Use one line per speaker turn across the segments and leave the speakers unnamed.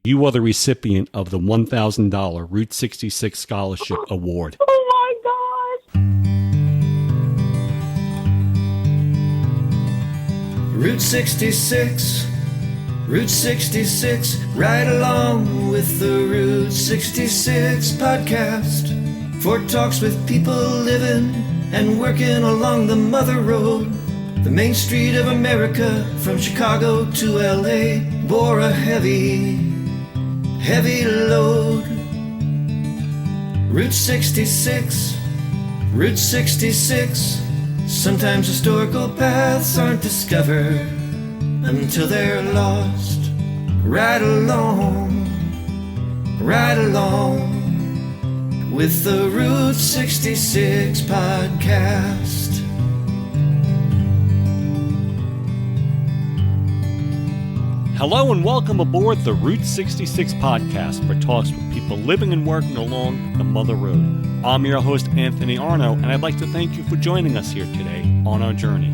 You are the recipient of the $1,000 Route 66 Scholarship Award.
Oh my God!
Route 66, Route 66, right along with the Route 66 podcast. For talks with people living and working along the Mother Road. The main street of America, from Chicago to LA, bore a heavy load. Route 66, Route 66. Sometimes historical paths aren't discovered until they're lost. Right along with the Route 66 podcast.
Hello and welcome aboard the Route 66 podcast for talks with people living and working along the Mother Road. I'm your host, Anthony Arno, and I'd like to thank you for joining us here today on our journey.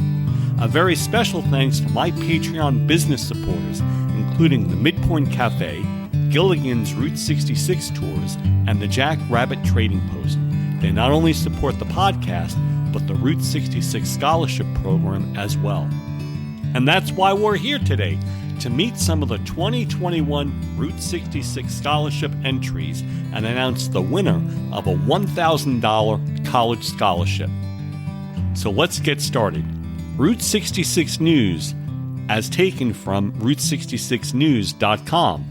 A very special thanks to my Patreon business supporters, including the Midpoint Cafe, Gilligan's Route 66 Tours, and the Jack Rabbit Trading Post. They not only support the podcast, but the Route 66 Scholarship Program as well. And that's why we're here today, to meet some of the 2021 Route 66 Scholarship entries and announce the winner of a $1,000 college scholarship. So let's get started. Route 66 News, as taken from Route66News.com.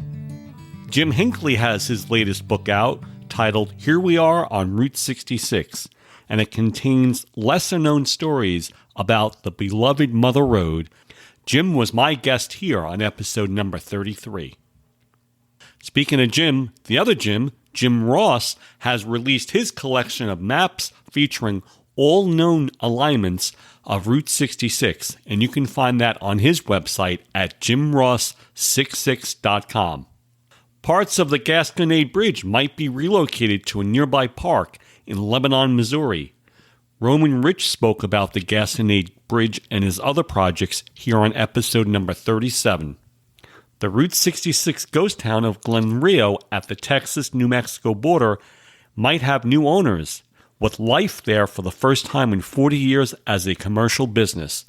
Jim Hinckley has his latest book out, titled Here We Are on Route 66, and it contains lesser-known stories about the beloved Mother Road. Jim was my guest here on episode number 33. Speaking of Jim, the other Jim, Jim Ross, has released his collection of maps featuring all known alignments of Route 66, and you can find that on his website at jimross66.com. Parts of the Gasconade Bridge might be relocated to a nearby park in Lebanon, Missouri. Roman Rich spoke about the Gasconade Bridge and his other projects here on episode number 37. The Route 66 ghost town of Glen Rio at the Texas-New Mexico border might have new owners, with life there for the first time in 40 years as a commercial business.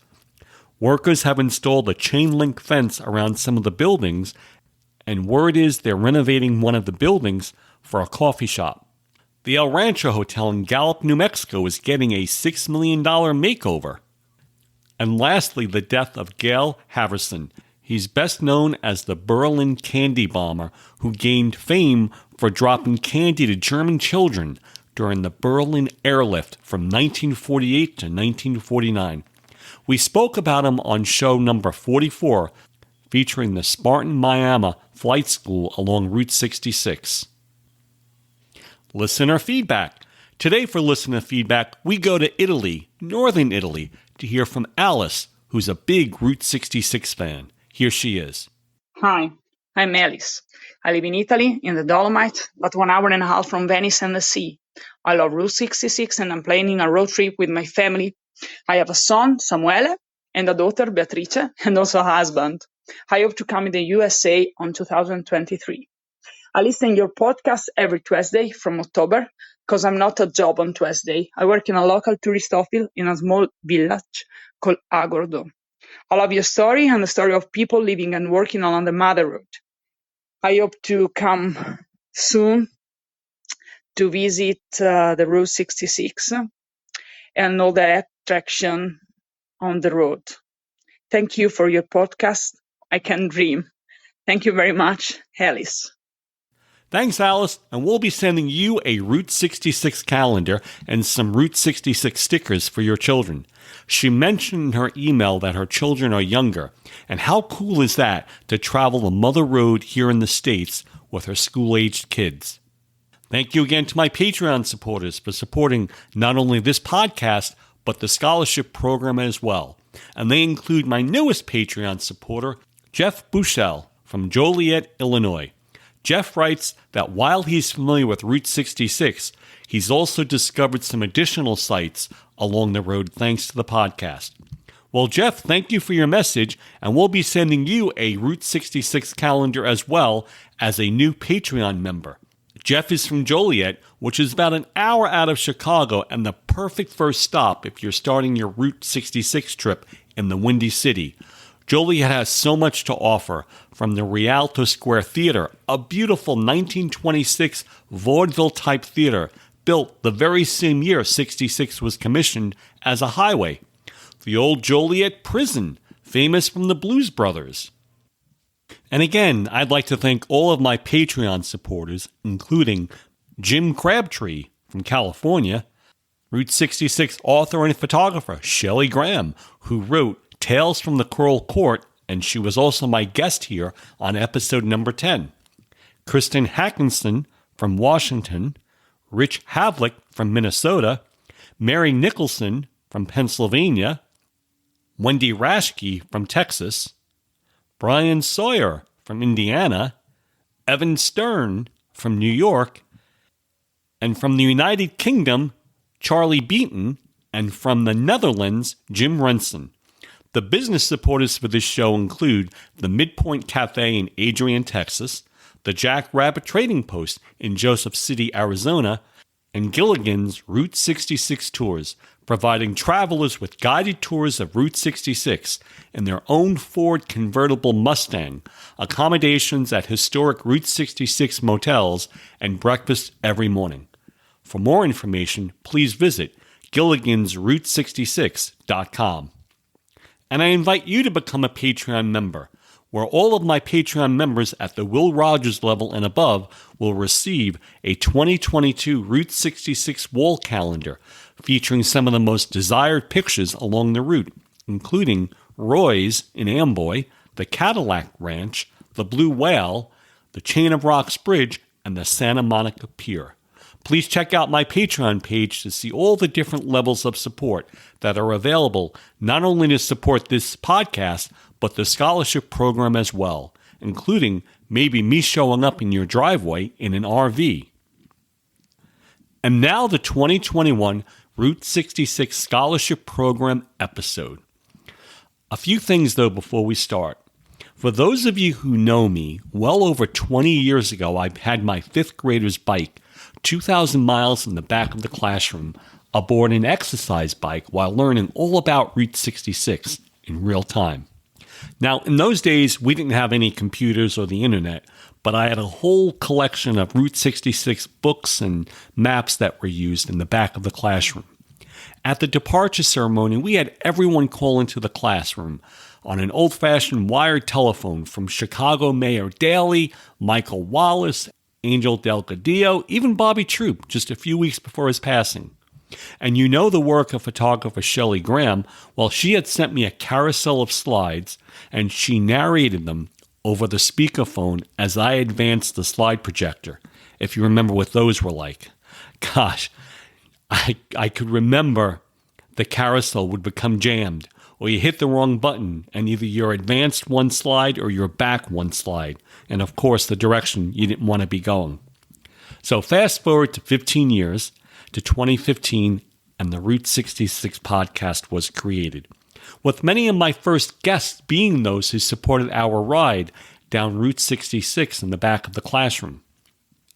Workers have installed a chain-link fence around some of the buildings, and word is they're renovating one of the buildings for a coffee shop. The El Rancho Hotel in Gallup, New Mexico is getting a $6 million makeover. And lastly, the death of Gail Haverson. He's best known as the Berlin candy bomber who gained fame for dropping candy to German children during the Berlin airlift from 1948 to 1949. We spoke about him on show number 44, featuring the Spartan Miami Flight School along Route 66. Listener feedback. Today for listener feedback, we go to Italy, northern Italy, to hear from Alice, who's a big Route 66 fan. Here she is.
Hi, I'm Alice. I live in Italy, in the Dolomite, about 1.5 hours from Venice and the sea. I love Route 66 and I'm planning a road trip with my family. I have a son, Samuele, and a daughter, Beatrice, and also a husband. I hope to come in the USA on 2023. I listen to your podcast every Tuesday from October because I'm not a job on Tuesday. I work in a local tourist office in a small village called Agordo. I love your story and the story of people living and working along the Mother Road. I hope to come soon to visit the Route 66 and all the attraction on the road. Thank you for your podcast. I can dream. Thank you very much, Alice.
Thanks, Alice, and we'll be sending you a Route 66 calendar and some Route 66 stickers for your children. She mentioned in her email that her children are younger, and how cool is that to travel the Mother Road here in the States with her school-aged kids? Thank you again to my Patreon supporters for supporting not only this podcast, but the scholarship program as well. And they include my newest Patreon supporter, Jeff Bushell from Joliet, Illinois. Jeff writes that while he's familiar with Route 66, he's also discovered some additional sites along the road thanks to the podcast. Well, Jeff, thank you for your message, and we'll be sending you a Route 66 calendar as well as a new Patreon member. Jeff is from Joliet, which is about an hour out of Chicago and the perfect first stop if you're starting your Route 66 trip in the Windy City. Joliet has so much to offer, from the Rialto Square Theater, a beautiful 1926 vaudeville-type theater built the very same year 66 was commissioned as a highway. The old Joliet Prison, famous from the Blues Brothers. And again, I'd like to thank all of my Patreon supporters, including Jim Crabtree from California, Route 66 author and photographer Shelley Graham, who wrote Tales from the Coral Court, and she was also my guest here on episode number 10. Kristen Hackinson from Washington, Rich Havlick from Minnesota, Mary Nicholson from Pennsylvania, Wendy Rashke from Texas, Brian Sawyer from Indiana, Evan Stern from New York, and from the United Kingdom, Charli Beeton, and from the Netherlands, Jim Renson. The business supporters for this show include the Midpoint Cafe in Adrian, Texas, the Jack Rabbit Trading Post in Joseph City, Arizona, and Gilligan's Route 66 Tours, providing travelers with guided tours of Route 66 in their own Ford convertible Mustang, accommodations at historic Route 66 motels, and breakfast every morning. For more information, please visit gilligansroute66.com. And I invite you to become a Patreon member, where all of my Patreon members at the Will Rogers level and above will receive a 2022 Route 66 wall calendar featuring some of the most desired pictures along the route, including Roy's in Amboy, the Cadillac Ranch, the Blue Whale, the Chain of Rocks Bridge, and the Santa Monica Pier. Please check out my Patreon page to see all the different levels of support that are available, not only to support this podcast, but the scholarship program as well, including maybe me showing up in your driveway in an RV. And now the 2021 Route 66 Scholarship Program episode. A few things, though, before we start. For those of you who know me, well over 20 years ago, I had my fifth grader's bike 2,000 miles in the back of the classroom aboard an exercise bike while learning all about Route 66 in real time. Now, in those days, we didn't have any computers or the internet, but I had a whole collection of Route 66 books and maps that were used in the back of the classroom. At the departure ceremony, we had everyone call into the classroom on an old-fashioned wired telephone from Chicago Mayor Daley, Michael Wallace, Angel Delgadillo, even Bobby Troop, just a few weeks before his passing. And you know the work of photographer Shelley Graham. Well, she had sent me a carousel of slides, and she narrated them over the speakerphone as I advanced the slide projector, if you remember what those were like. Gosh, I could remember the carousel would become jammed, or you hit the wrong button, and either you're advanced one slide or you're back one slide, and of course the direction you didn't want to be going. So fast forward to 15 years, to 2015, and the Route 66 podcast was created, with many of my first guests being those who supported our ride down Route 66 in the back of the classroom.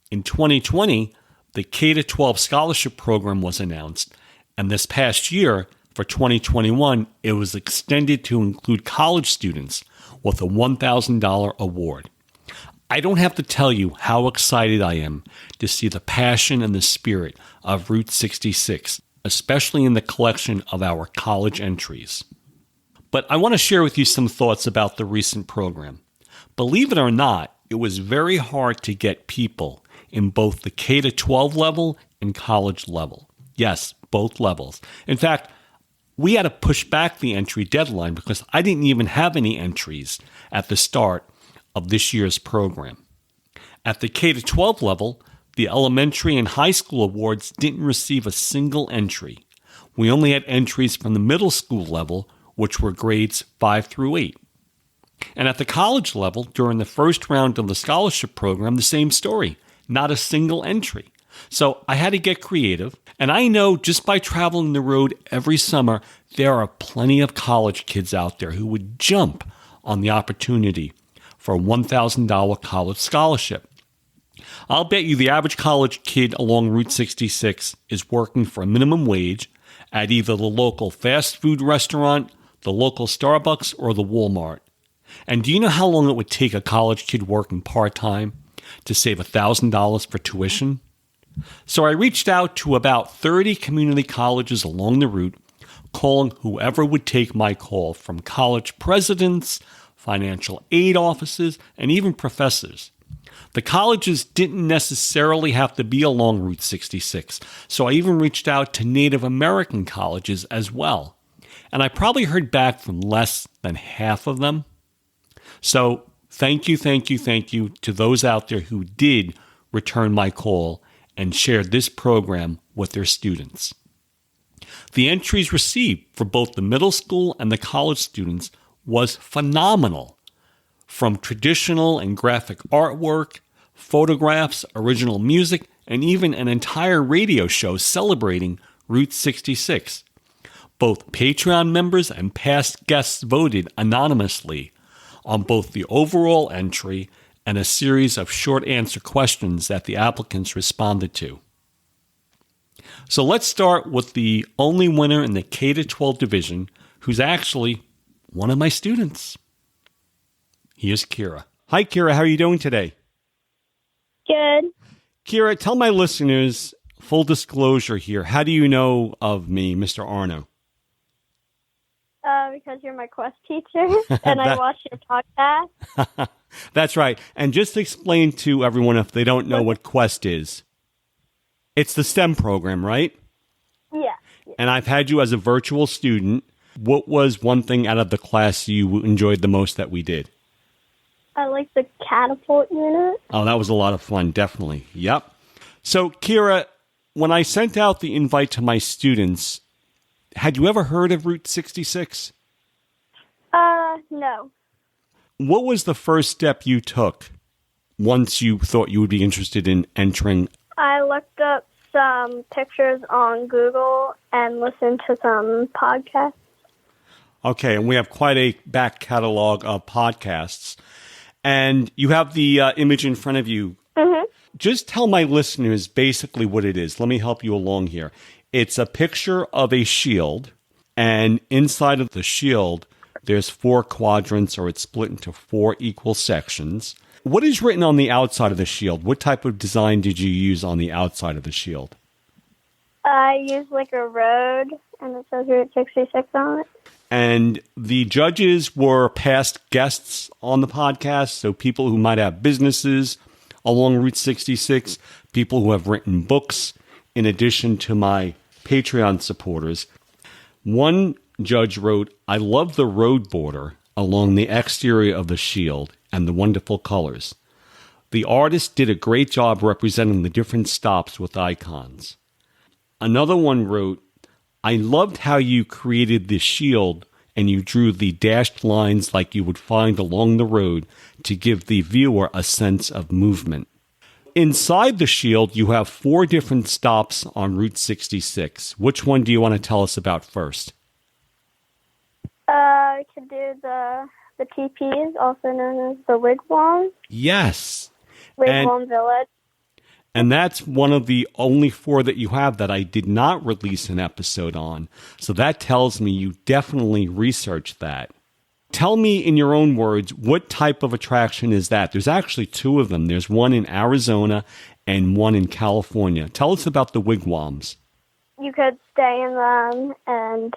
In 2020, the K-12 scholarship program was announced, and this past year, for 2021, it was extended to include college students with a $1,000 award. I don't have to tell you how excited I am to see the passion and the spirit of Route 66, especially in the collection of our college entries. But I want to share with you some thoughts about the recent program. Believe it or not, it was very hard to get people in both the K-12 level and college level. Yes, both levels. In fact, we had to push back the entry deadline because I didn't even have any entries at the start of this year's program. At the K-12 level, the elementary and high school awards didn't receive a single entry. We only had entries from the middle school level, which were grades 5 through 8. And at the college level, during the first round of the scholarship program, the same story. Not a single entry. So I had to get creative. And I know just by traveling the road every summer, there are plenty of college kids out there who would jump on the opportunity for a $1,000 college scholarship. I'll bet you the average college kid along Route 66 is working for a minimum wage at either the local fast food restaurant, the local Starbucks, or the Walmart. And do you know how long it would take a college kid working part-time to save $1,000 for tuition? So I reached out to about 30 community colleges along the route, calling whoever would take my call, from college presidents, financial aid offices, and even professors. The colleges didn't necessarily have to be along Route 66, so I even reached out to Native American colleges as well. And I probably heard back from less than half of them. So thank you to those out there who did return my call and shared this program with their students. The entries received for both the middle school and the college students was phenomenal. From traditional and graphic artwork, photographs, original music, and even an entire radio show celebrating Route 66. Both Patreon members and past guests voted anonymously on both the overall entry and a series of short answer questions that the applicants responded to. So let's start with the only winner in the K-12 division, who's actually one of my students. Here's Kira. Hi, Kira. How are you doing today?
Good.
Kira, tell my listeners, full disclosure here, how do you know of me, Mr. Arno?
Because you're my quest teacher, and I watch your podcast.
That's right. And just to explain to everyone if they don't know what Quest is, it's the STEM program, right?
Yeah.
And I've had you as a virtual student. What was one thing out of the class you enjoyed the most that we did?
I like the catapult unit.
Oh, that was a lot of fun, definitely. Yep. So, Kira, when I sent out the invite to my students, had you ever heard of Route 66?
No.
What was the first step you took once you thought you would be interested in entering?
I looked up some pictures on Google and listened to some podcasts.
Okay, and we have quite a back catalog of podcasts. And you have the image in front of you. Mm-hmm. Just tell my listeners basically what it is. Let me help you along here. It's a picture of a shield, and inside of the shield, there's 4 quadrants, or it's split into 4 equal sections. What is written on the outside of the shield? What type of design did you use on the outside of the shield?
I used like a road, and it says Route 66 on it.
And the judges were past guests on the podcast, so people who might have businesses along Route 66, people who have written books, in addition to my Patreon supporters. One judge wrote, "I love the road border along the exterior of the shield and the wonderful colors. The artist did a great job representing the different stops with icons." Another one wrote, "I loved how you created the shield and you drew the dashed lines like you would find along the road to give the viewer a sense of movement." Inside the shield, you have 4 different stops on Route 66. Which one do you want to tell us about first?
I could do the TPs, also known as the Wigwam.
Yes.
Wigwam Village.
And that's one of the only 4 that you have that I did not release an episode on. So that tells me you definitely researched that. Tell me in your own words, what type of attraction is that? There's actually 2 of them. There's one in Arizona and one in California. Tell us about the wigwams.
You could stay in them, and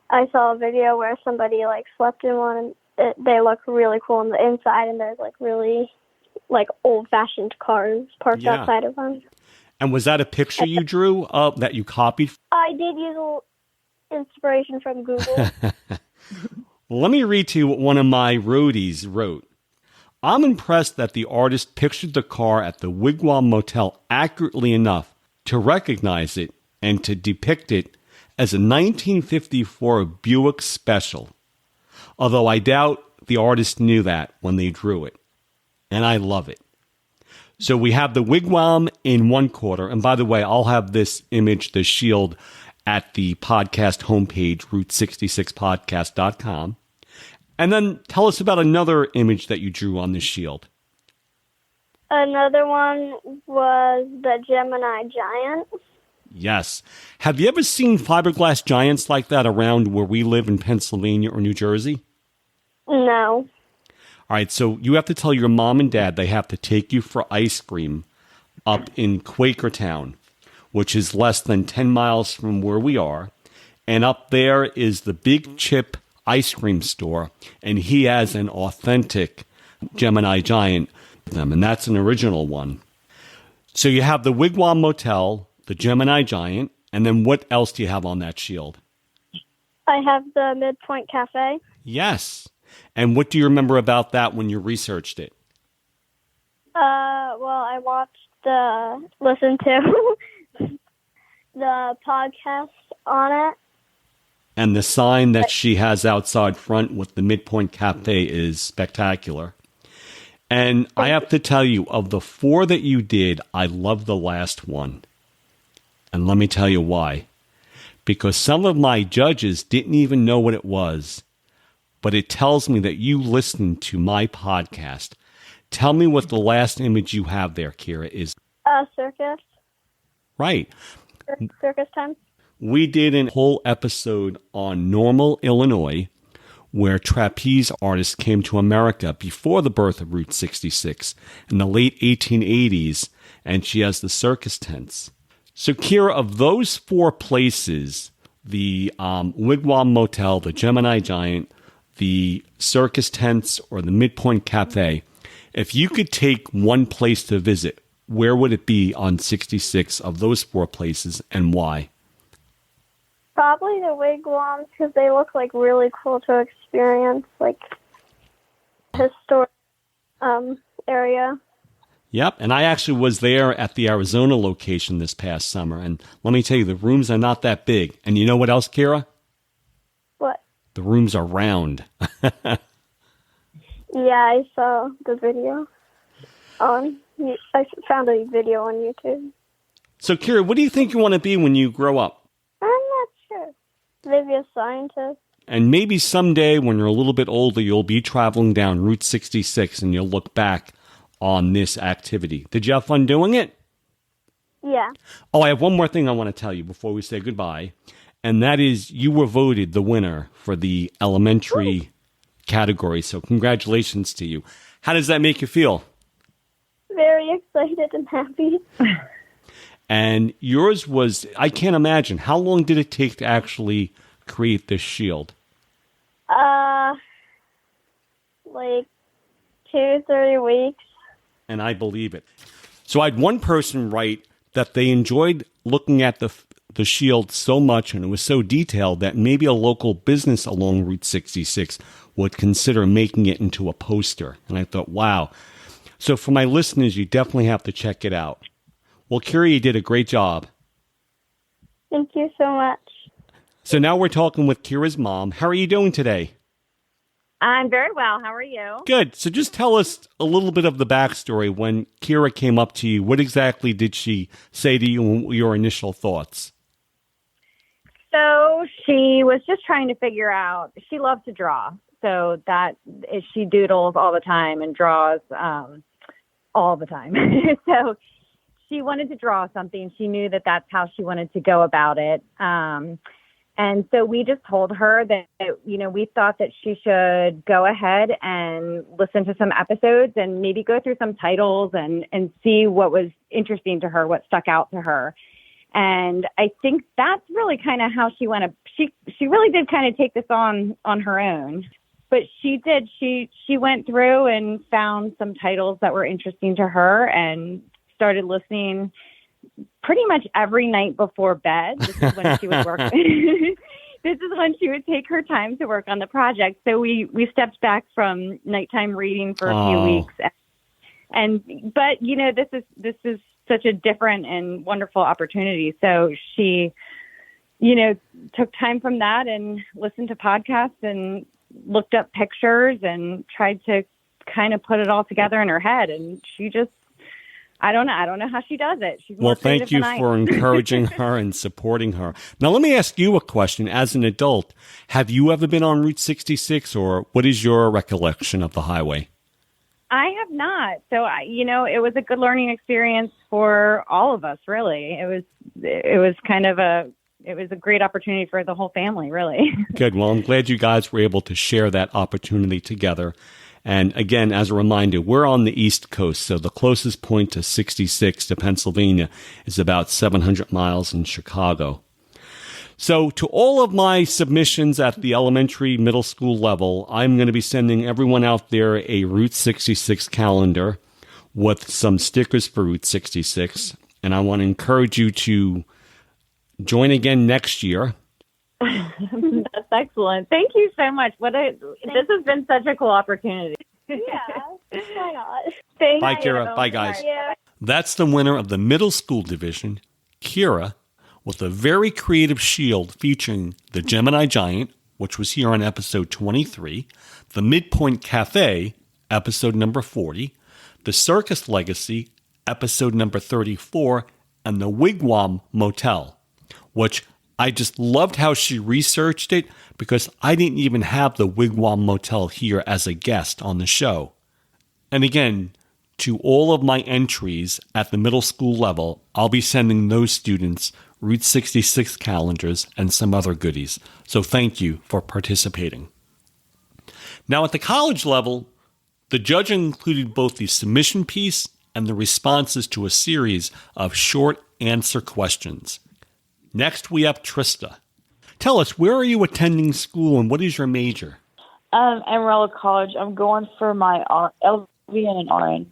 I saw a video where somebody like slept in one, and they look really cool on the inside, and there's like really like old-fashioned cars parked outside of them.
And was that a picture you drew that you copied?
I did use a little inspiration from Google.
Let me read to you what one of my roadies wrote. "I'm impressed that the artist pictured the car at the Wigwam Motel accurately enough to recognize it and to depict it as a 1954 Buick Special. Although I doubt the artist knew that when they drew it. And I love it." So we have the wigwam in one corner. And by the way, I'll have this image, the shield, at the podcast homepage, route66podcast.com. And then tell us about another image that you drew on the shield.
Another one was the Gemini giant.
Yes. Have you ever seen fiberglass giants like that around where we live in Pennsylvania or New Jersey?
No.
All right, so you have to tell your mom and dad they have to take you for ice cream up in Quakertown, which is less than 10 miles from where we are. And up there is the Big Chip ice cream store, and he has an authentic Gemini giant, and that's an original one. So you have the Wigwam Motel, the Gemini giant, and then what else do you have on that shield?
I have the Midpoint Cafe.
Yes. And what do you remember about that when you researched it?
Well, I listened to the podcast on it.
And the sign that she has outside front with the Midpoint Cafe is spectacular. And I have to tell you, of the 4 that you did, I love the last one. And let me tell you why. Because some of my judges didn't even know what it was. But it tells me that you listened to my podcast. Tell me what the last image you have there, Kira, is.
Circus.
Right.
Circus time.
We did a whole episode on Normal, Illinois, where trapeze artists came to America before the birth of Route 66 in the late 1880s, and she has the circus tents. So, Kira, of those 4 places, the Wigwam Motel, the Gemini Giant, the circus tents, or the Midpoint Cafe, if you could take one place to visit, where would it be on 66 of those 4 places, and why?
Probably the wigwams, because they look like really cool to experience, like historic area.
Yep, and I actually was there at the Arizona location this past summer, and let me tell you, the rooms are not that big. And you know what else, Kira?
What?
The rooms are round.
Yeah, I saw the video. I found a video on YouTube.
So, Kira, what do you think you want to be when you grow up?
I'm not sure. Maybe a scientist.
And maybe someday when you're a little bit older, you'll be traveling down Route 66 and you'll look back on this activity. Did you have fun doing it?
Yeah.
Oh, I have one more thing I want to tell you before we say goodbye. And that is you were voted the winner for the elementary category. So congratulations to you. How does that make you feel?
Very excited and happy.
And yours was, I can't imagine. How long did it take to actually create this shield?
Like 2-3 weeks.
And I believe it. So I had one person write that they enjoyed looking at the shield so much and it was so detailed that maybe a local business along Route 66 would consider making it into a poster. And I thought, wow. So for my listeners, you definitely have to check it out. Well, Kira, you did a great job.
Thank you so much.
So now we're talking with Kira's mom. How are you doing today?
I'm very well. How are you?
Good. So just tell us a little bit of the backstory. When Kira came up to you, what exactly did she say to you and your initial thoughts?
So she was just trying to figure out, she loves to draw. So she doodles all the time and draws all the time. So she wanted to draw something. She knew that that's how she wanted to go about it. And so we just told her that, we thought that she should go ahead and listen to some episodes and maybe go through some titles and see what was interesting to her, what stuck out to her. And I think that's really kind of how she went. She really did kind of take this on her own. But she did. She went through and found some titles that were interesting to her and started listening pretty much every night before bed. This is when she would work. This is when she would take her time to work on the project. So we stepped back from nighttime reading for a few weeks. But this is such a different and wonderful opportunity. So she, took time from that and listened to podcasts and looked up pictures and tried to kind of put it all together in her head. And she just I don't know. I don't know how she does it. She's more
Well, thank
creative
you
than I
for
am.
encouraging her and supporting her. Now, let me ask you a question. As an adult, have you ever been on Route 66, or what is your recollection of the highway?
I have not. So, it was a good learning experience for all of us, really. It was a great opportunity for the whole family, really.
Good. Well, I'm glad you guys were able to share that opportunity together. And again, as a reminder, we're on the East Coast, so the closest point to 66 to Pennsylvania is about 700 miles in Chicago. So to all of my submissions at the elementary, middle school level, I'm going to be sending everyone out there a Route 66 calendar with some stickers for Route 66. And I want to encourage you to join again next year.
That's excellent. Thank you so much. This has been such a cool opportunity.
Yeah, why not?
Thank
Bye,
you.
Kira. Bye, guys.
Yeah.
That's the winner of the middle school division, Kira, with a very creative shield featuring the Gemini Giant, which was here on episode 23, the Midpoint Cafe, episode number 40, the Circus Legacy, episode number 34, and the Wigwam Motel, which I just loved how she researched it because I didn't even have the Wigwam Motel here as a guest on the show. And again, to all of my entries at the middle school level, I'll be sending those students Route 66 calendars and some other goodies. So thank you for participating. Now at the college level, the judging included both the submission piece and the responses to a series of short answer questions. Next, we have Trista. Tell us, where are you attending school and what is your major?
Amarillo College. I'm going for my LVN and RN.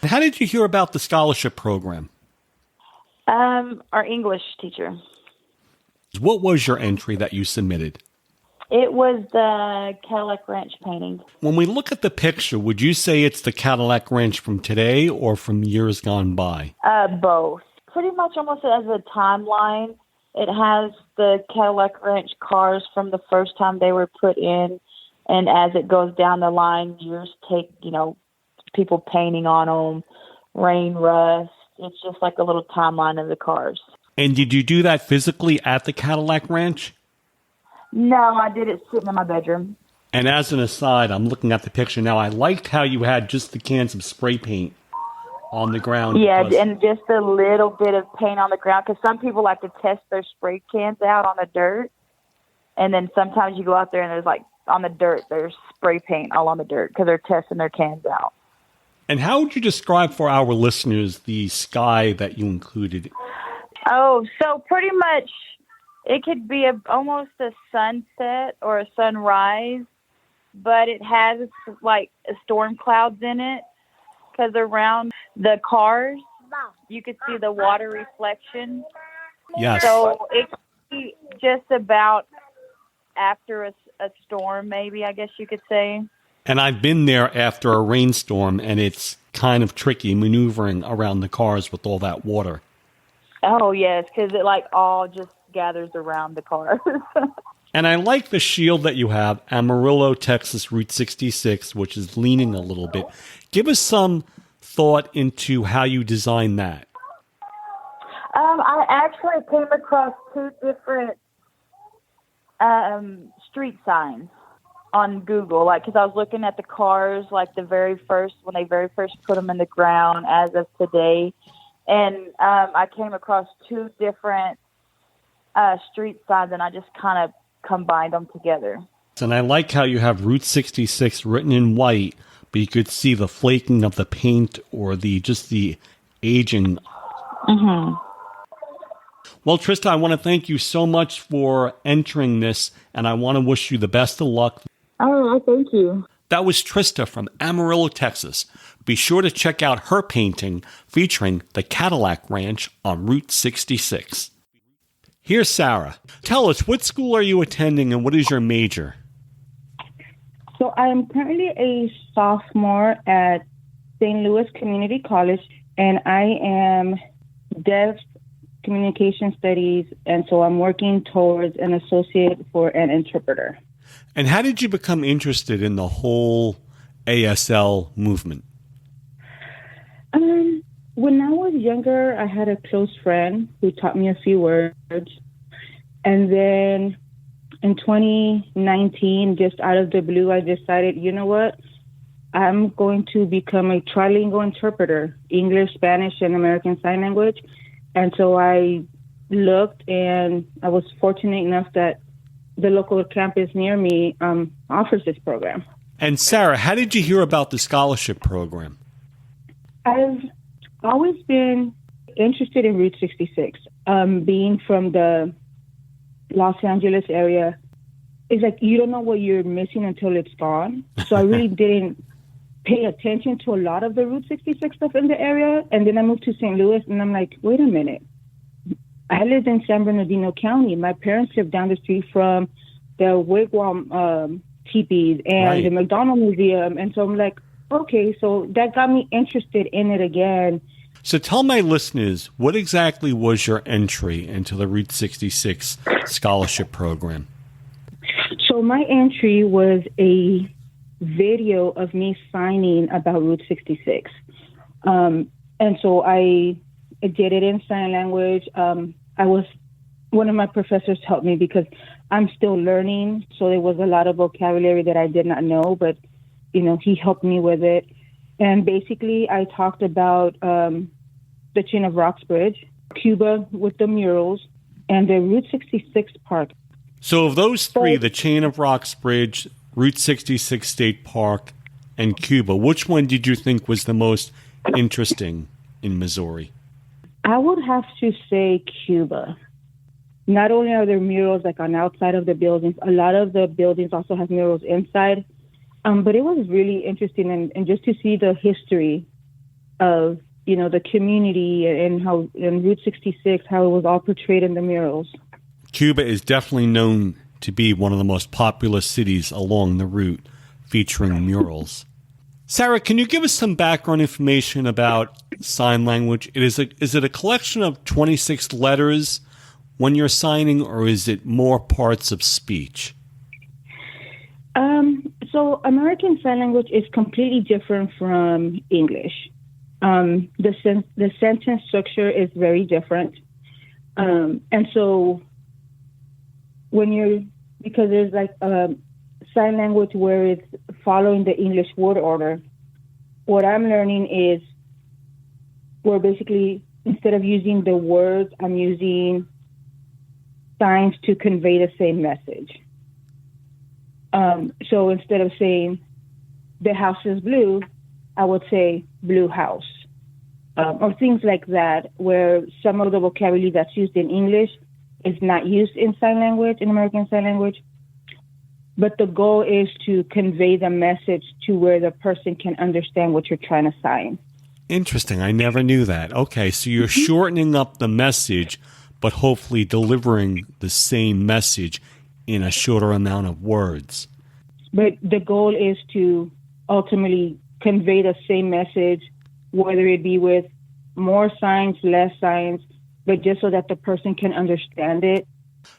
How did you hear about the scholarship program?
Our English teacher.
What was your entry that you submitted?
It was the Cadillac Ranch painting.
When we look at the picture, would you say it's the Cadillac Ranch from today or from years gone by?
Both. Pretty much almost as a timeline. It has the Cadillac Ranch cars from the first time they were put in, and as it goes down the line, years take, people painting on them, rain, rust. It's just like a little timeline of the cars.
And did you do that physically at the Cadillac Ranch?
No, I did it sitting in my bedroom.
And as an aside, I'm looking at the picture now. I liked how you had just the cans of spray paint on the ground.
Yeah, and just a little bit of paint on the ground, because some people like to test their spray cans out on the dirt, and then sometimes you go out there and there's like on the dirt, there's spray paint all on the dirt because they're testing their cans out.
And how would you describe for our listeners the sky that you included?
Oh, so pretty much it could be almost a sunset or a sunrise, but it has like storm clouds in it. Because around the cars, you could see the water reflection.
Yes.
So it could be just about after a storm, maybe, I guess you could say.
And I've been there after a rainstorm, and it's kind of tricky maneuvering around the cars with all that water.
Oh, yes, because it like all just gathers around the cars.
And I like the shield that you have, Amarillo, Texas, Route 66, which is leaning a little bit. Give us some thought into how you designed that.
I actually came across two different street signs on Google, because I was looking at the cars, when they very first put them in the ground as of today. And I came across two different street signs, and I just kind of combined them together.
And I like how you have Route 66 written in white, but you could see the flaking of the paint or the aging.
Mm-hmm.
Well, Trista, I want to thank you so much for entering this, and I want to wish you the best of luck.
Oh, thank you.
That was Trista from Amarillo, Texas. Be sure to check out her painting featuring the Cadillac Ranch on Route 66. Here's Sarah. Tell us, what school are you attending and what is your major?
So I'm currently a sophomore at St. Louis Community College, and I am deaf communication studies, and so I'm working towards an associate for an interpreter.
And how did you become interested in the whole ASL movement?
When I was younger, I had a close friend who taught me a few words. And then in 2019, just out of the blue, I decided, you know what? I'm going to become a trilingual interpreter, English, Spanish, and American Sign Language. And so I looked, and I was fortunate enough that the local campus near me offers this program.
And Sarah, how did you hear about the scholarship program?
I've always been interested in Route 66. Being from the Los Angeles area, it's like you don't know what you're missing until it's gone. So I really didn't pay attention to a lot of the Route 66 stuff in the area. And then I moved to St. Louis, and I'm like, wait a minute. I lived in San Bernardino County. My parents lived down the street from the Wigwam teepees and the McDonald Museum. And so I'm like, okay, so that got me interested in it again.
So tell my listeners, what exactly was your entry into the Route 66 scholarship program?
So my entry was a video of me signing about Route 66. And so I did it in sign language. One of my professors helped me because I'm still learning. So there was a lot of vocabulary that I did not know, but, he helped me with it. And basically I talked about the Chain of Rocks Bridge, Cuba with the murals, and the Route 66 Park.
So of those three, the Chain of Rocks Bridge, Route 66 State Park, and Cuba, which one did you think was the most interesting in Missouri?
I would have to say Cuba. Not only are there murals like on outside of the buildings, a lot of the buildings also have murals inside. But it was really interesting and just to see the history of, the community and how in Route 66, how it was all portrayed in the murals.
Cuba is definitely known to be one of the most popular cities along the route featuring murals. Sarah, can you give us some background information about sign language? Is it a collection of 26 letters when you're signing, or is it more parts of speech?
So American Sign Language is completely different from English. The sentence structure is very different. And so because there's like sign language where it's following the English word order, what I'm learning is where basically instead of using the words, I'm using signs to convey the same message. So instead of saying the house is blue, I would say blue house, or things like that, where some of the vocabulary that's used in English is not used in sign language, in American Sign Language. But the goal is to convey the message to where the person can understand what you're trying to sign.
Interesting. I never knew that. Okay, so you're shortening up the message, but hopefully delivering the same message in a shorter amount of words.
But the goal is to ultimately convey the same message, whether it be with more signs, less signs, but just so that the person can understand it.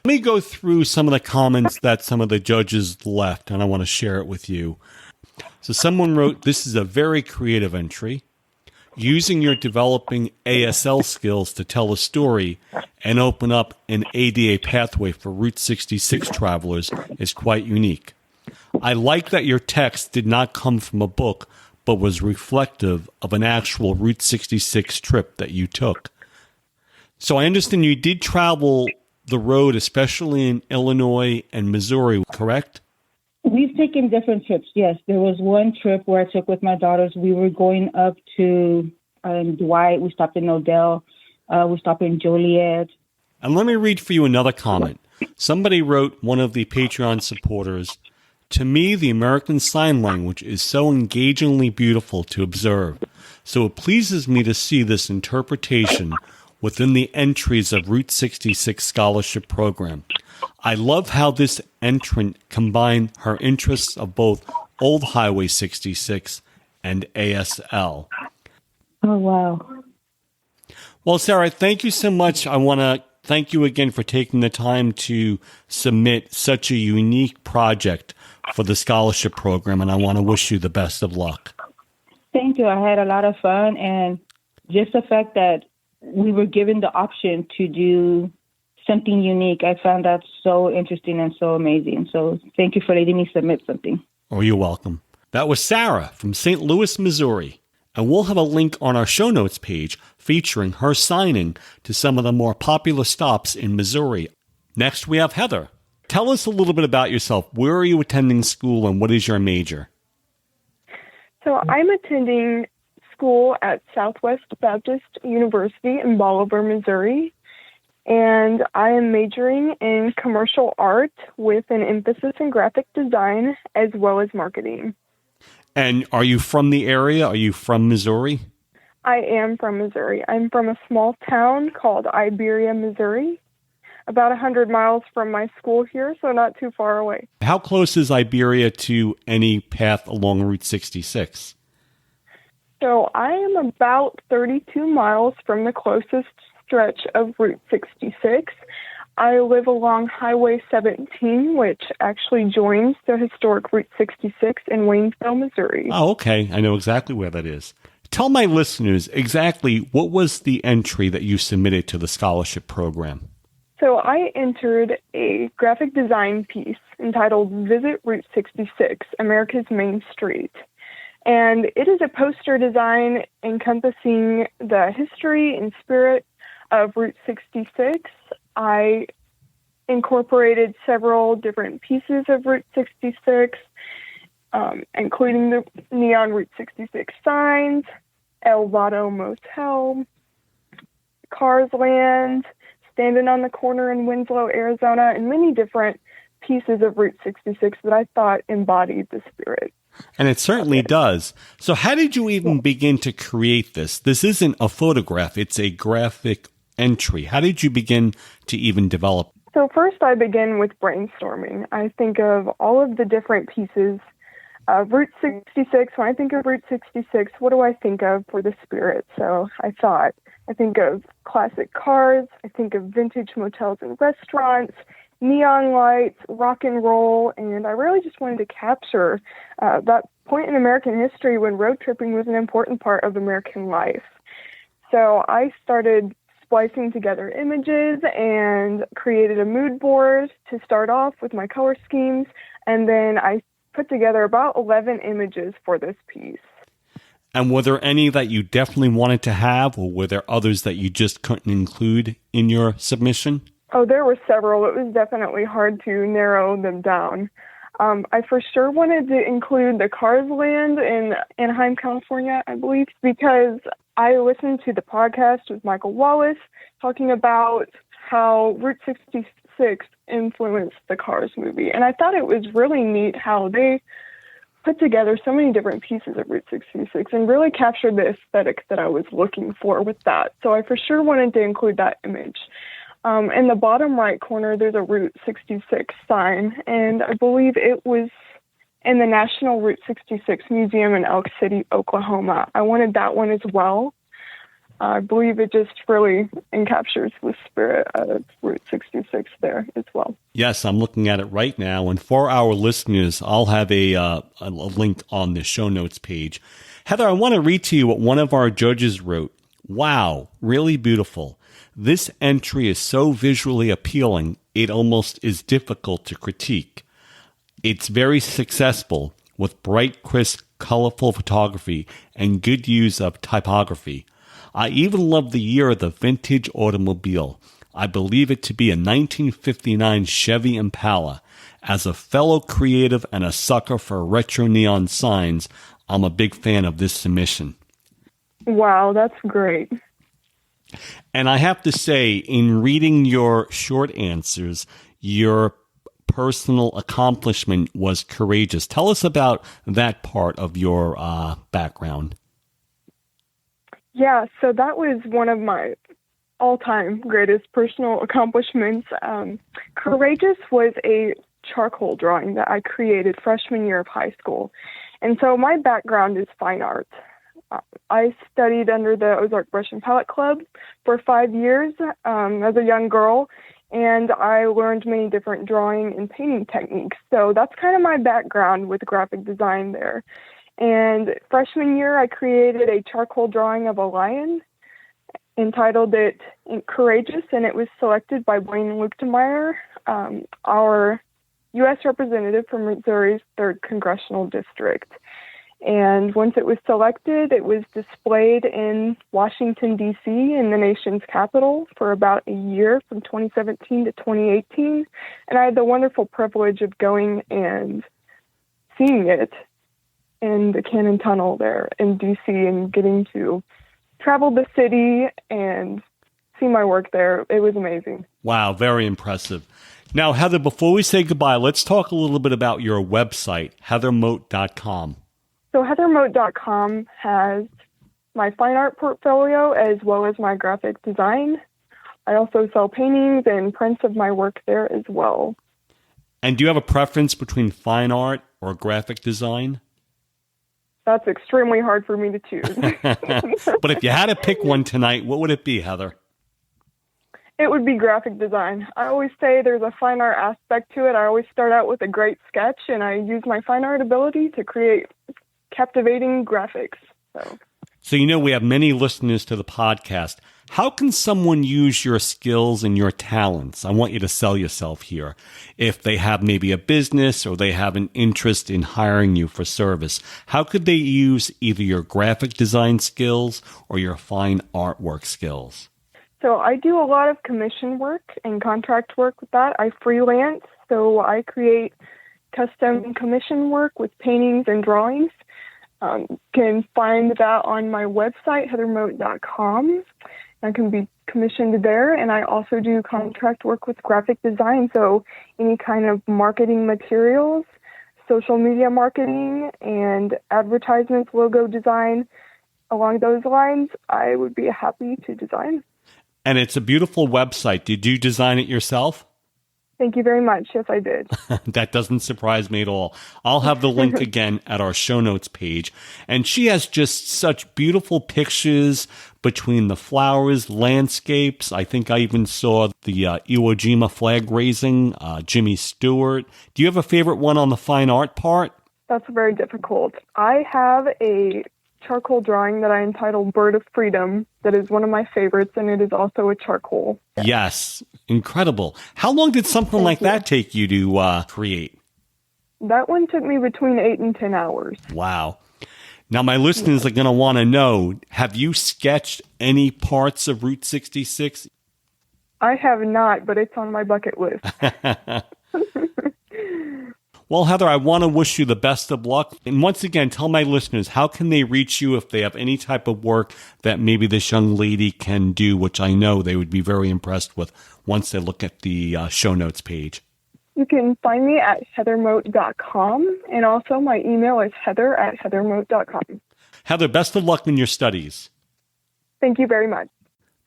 Let me go through some of the comments that some of the judges left, and I want to share it with you. So someone wrote, "This is a very creative entry. Using your developing ASL skills to tell a story and open up an ADA pathway for Route 66 travelers is quite unique. I like that your text did not come from a book, but was reflective of an actual Route 66 trip that you took." So I understand you did travel the road, especially in Illinois and Missouri, correct?
We've taken different trips, yes. There was one trip where I took with my daughters. We were going up to Dwight. We stopped in Odell. We stopped in Joliet.
And let me read for you another comment. Somebody wrote, one of the Patreon supporters, "To me, the American Sign Language is so engagingly beautiful to observe. So it pleases me to see this interpretation within the entries of Route 66 Scholarship Program. I love how this entrant combined her interests of both Old Highway 66 and ASL."
Oh, wow.
Well, Sarah, thank you so much. I want to thank you again for taking the time to submit such a unique project for the scholarship program, and I want to wish you the best of luck.
Thank you. I had a lot of fun, and just the fact that we were given the option to do something unique, I found that so interesting and so amazing. So thank you for letting me submit something.
Oh, you're welcome. That was Sarah from St. Louis, Missouri. And we'll have a link on our show notes page featuring her signing to some of the more popular stops in Missouri. Next, we have Heather. Tell us a little bit about yourself. Where are you attending school and what is your major?
So I'm attending school at Southwest Baptist University in Bolivar, Missouri, and I am majoring in commercial art with an emphasis in graphic design as well as marketing.
And are you from the area? Are you from Missouri?
I am from Missouri. I'm from a small town called Iberia, Missouri, about 100 miles from my school here, so not too far away.
How close is Iberia to any path along Route 66?
So I am about 32 miles from the closest stretch of Route 66. I live along Highway 17, which actually joins the historic Route 66 in Waynesville, Missouri.
Oh, okay. I know exactly where that is. Tell my listeners exactly what was the entry that you submitted to the scholarship program.
So I entered a graphic design piece entitled Visit Route 66, America's Main Street. And it is a poster design encompassing the history and spirit of Route 66. I incorporated several different pieces of Route 66, including the neon Route 66 signs, El Vado Motel, Cars Land, Standing on the Corner in Winslow, Arizona, and many different pieces of Route 66 that I thought embodied the spirit.
And it certainly does. So how did you even begin to create this? This isn't a photograph, it's a graphic entry. How did you begin to even develop?
So first I begin with brainstorming. I think of all of the different pieces of Route 66. When I think of Route 66, what do I think of for the spirit? So I think of classic cars, I think of vintage motels and restaurants, neon lights, rock and roll, and I really just wanted to capture that point in American history when road tripping was an important part of American life. So I started splicing together images and created a mood board to start off with my color schemes, and then I put together about 11 images for this piece.
And were there any that you definitely wanted to have, or were there others that you just couldn't include in your submission?
Oh, there were several. It was definitely hard to narrow them down. I for sure wanted to include the Cars Land in Anaheim, California, I believe, because I listened to the podcast with Michael Wallace talking about how Route 66 influenced the Cars movie. And I thought it was really neat how they put together so many different pieces of Route 66 and really captured the aesthetic that I was looking for with that. So I for sure wanted to include that image. In the bottom right corner, there's a Route 66 sign, and I believe it was in the National Route 66 Museum in Elk City, Oklahoma. I wanted that one as well. I believe it just really encaptures the spirit of Route 66 there as well.
Yes, I'm looking at it right now, and for our listeners, I'll have a link on the show notes page. Heather, I want to read to you what one of our judges wrote. Wow, really beautiful. This entry is so visually appealing, it almost is difficult to critique. It's very successful with bright, crisp, colorful photography and good use of typography. I even love the year of the vintage automobile. I believe it to be a 1959 Chevy Impala. As a fellow creative and a sucker for retro neon signs, I'm a big fan of this submission.
Wow, that's great.
And I have to say, in reading your short answers, your personal accomplishment was courageous. Tell us about that part of your background.
Yeah, so that was one of my all-time greatest personal accomplishments. Courageous was a charcoal drawing that I created freshman year of high school. And so my background is fine art. I studied under the Ozark Brush and Palette Club for 5 years as a young girl, and I learned many different drawing and painting techniques. So that's kind of my background with graphic design there. And freshman year, I created a charcoal drawing of a lion entitled it Courageous, and it was selected by Wayne Luetkemeyer, our U.S. representative from Missouri's 3rd Congressional District. And once it was selected, it was displayed in Washington, D.C., in the nation's capital for about a year from 2017 to 2018. And I had the wonderful privilege of going and seeing it in the Cannon Tunnel there in D.C. and getting to travel the city and see my work there. It was amazing.
Wow, very impressive. Now, Heather, before we say goodbye, let's talk a little bit about your website, heathermote.com.
So heathermote.com has my fine art portfolio as well as my graphic design. I also sell paintings and prints of my work there as well.
And do you have a preference between fine art or graphic design?
That's extremely hard for me to choose.
But if you had to pick one tonight, what would it be, Heather?
It would be graphic design. I always say there's a fine art aspect to it. I always start out with a great sketch, and I use my fine art ability to create captivating graphics. So
you know we have many listeners to the podcast. How can someone use your skills and your talents? I want you to sell yourself here. If they have maybe a business or they have an interest in hiring you for service, how could they use either your graphic design skills or your fine artwork skills?
So I do a lot of commission work and contract work with that. I freelance, so I create custom commission work with paintings and drawings. Can find that on my website, heathermote.com. I can be commissioned there, and I also do contract work with graphic design, so any kind of marketing materials, social media marketing, and advertisements, logo design, along those lines, I would be happy to design.
And it's a beautiful website. Did you design it yourself?
Thank you very much. Yes, I did.
That doesn't surprise me at all. I'll have the link again at our show notes page. And she has just such beautiful pictures between the flowers, landscapes. I think I even saw the Iwo Jima flag raising, Jimmy Stewart. Do you have a favorite one on the fine art part?
That's very difficult. I have a charcoal drawing that I entitled Bird of Freedom that is one of my favorites, and it is also a charcoal.
Yes, incredible. How long did something like that take you to create?
That one took me between 8 and 10 hours.
Wow. Now, my listeners are going to want to know, have you sketched any parts of Route 66?
I have not, but it's on my bucket list.
Well, Heather, I want to wish you the best of luck. And once again, tell my listeners, how can they reach you if they have any type of work that maybe this young lady can do, which I know they would be very impressed with once they look at the show notes page?
You can find me at heathermote.com, and also my email is heather@heathermote.com.
Heather, best of luck in your studies.
Thank you very much.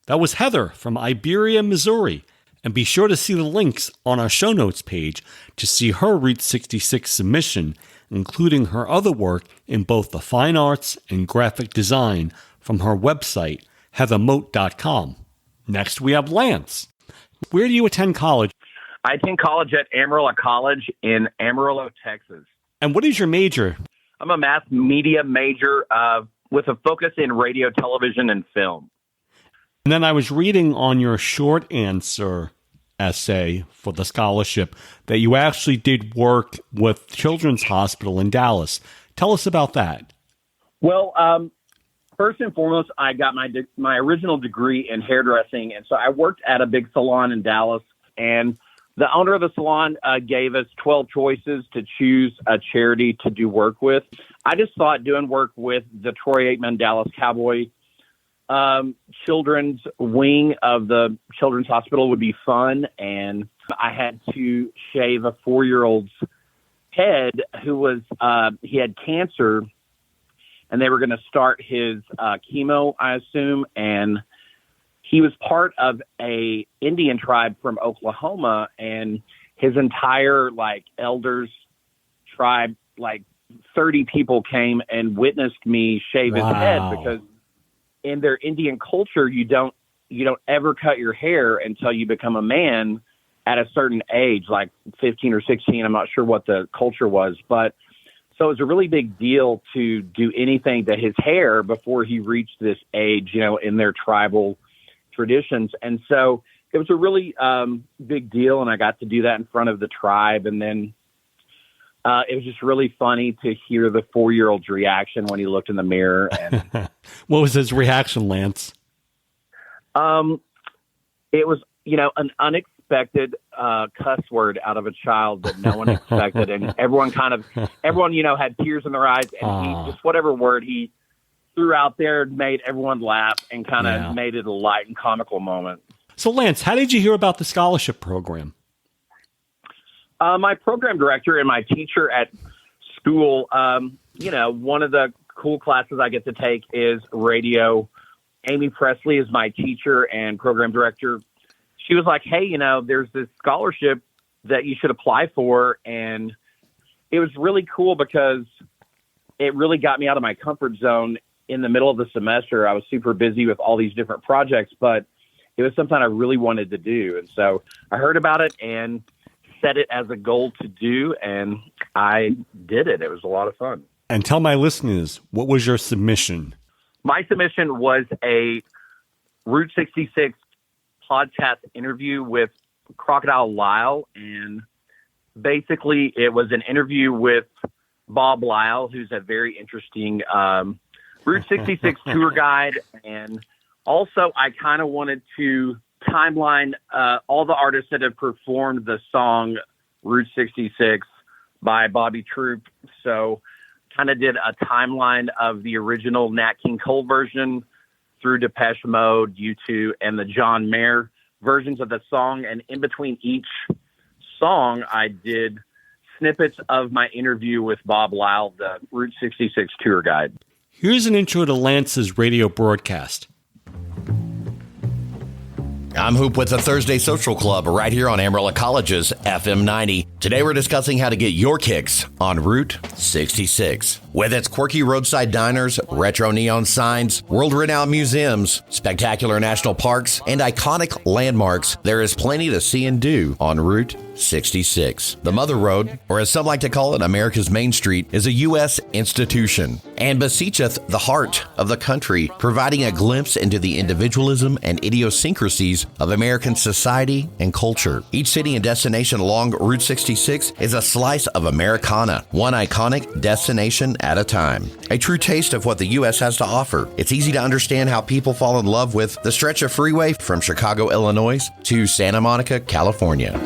That was Heather from Iberia, Missouri. And be sure to see the links on our show notes page to see her Route 66 submission, including her other work in both the fine arts and graphic design from her website, heathermote.com. Next, we have Lance. Where do you attend college?
I attend college at Amarillo College in Amarillo, Texas.
And what is your major?
I'm a mass media major with a focus in radio, television, and film.
And then I was reading on your short answer essay for the scholarship that you actually did work with Children's Hospital in Dallas. Tell us about that.
Well, first and foremost, I got my original degree in hairdressing, and so I worked at a big salon in Dallas, and the owner of the salon gave us 12 choices to choose a charity to do work with. I just thought doing work with the Troy Aikman Dallas Cowboy children's wing of the Children's Hospital would be fun, and I had to shave a 4-year-old's head who was he had cancer, and they were going to start his chemo, I assume, and he was part of a Indian tribe from Oklahoma, and his entire elders tribe, 30 people came and witnessed me shave his head, because in their Indian culture, you don't ever cut your hair until you become a man at a certain age, like 15 or 16. I'm not sure what the culture was, but so it was a really big deal to do anything to his hair before he reached this age, in their tribal traditions. And so it was a really big deal, and I got to do that in front of the tribe. And then it was just really funny to hear the 4-year-old's reaction when he looked in the mirror. And
what was his reaction, Lance?
It was, an unexpected cuss word out of a child that no one expected. And everyone, had tears in their eyes. And he, just whatever word he threw out there made everyone laugh and kind of made it a light and comical moment.
So, Lance, how did you hear about the scholarship program?
My program director and my teacher at school, one of the cool classes I get to take is radio. Amy Presley is my teacher and program director. She was like, hey, there's this scholarship that you should apply for. And it was really cool because it really got me out of my comfort zone in the middle of the semester. I was super busy with all these different projects, but it was something I really wanted to do. And so I heard about it and set it as a goal to do, and I did it. It was a lot of fun.
And tell my listeners, what was your submission?
My submission was a Route 66 podcast interview with Crocodile Lyle. And basically it was an interview with Bob Lyle, who's a very interesting Route 66 tour guide. And also, I kind of wanted to timeline all the artists that have performed the song Route 66 by Bobby Troop. So kind of did a timeline of the original Nat King Cole version through Depeche Mode, U2, and the John Mayer versions of the song. And in between each song, I did snippets of my interview with Bob Lyle, the Route 66 tour guide.
Here's an intro to Lance's radio broadcast.
I'm Hoop with the Thursday Social Club right here on Amarillo College's FM 90. Today we're discussing how to get your kicks on Route 66. With its quirky roadside diners, retro neon signs, world-renowned museums, spectacular national parks, and iconic landmarks, there is plenty to see and do on Route 66. The Mother Road, or as some like to call it, America's Main Street, is a U.S. institution and beseecheth the heart of the country, providing a glimpse into the individualism and idiosyncrasies of American society and culture. Each city and destination along Route 66 is a slice of Americana, one iconic destination at a time. A true taste of what the U.S. has to offer. It's easy to understand how people fall in love with the stretch of freeway from Chicago, Illinois to Santa Monica, California.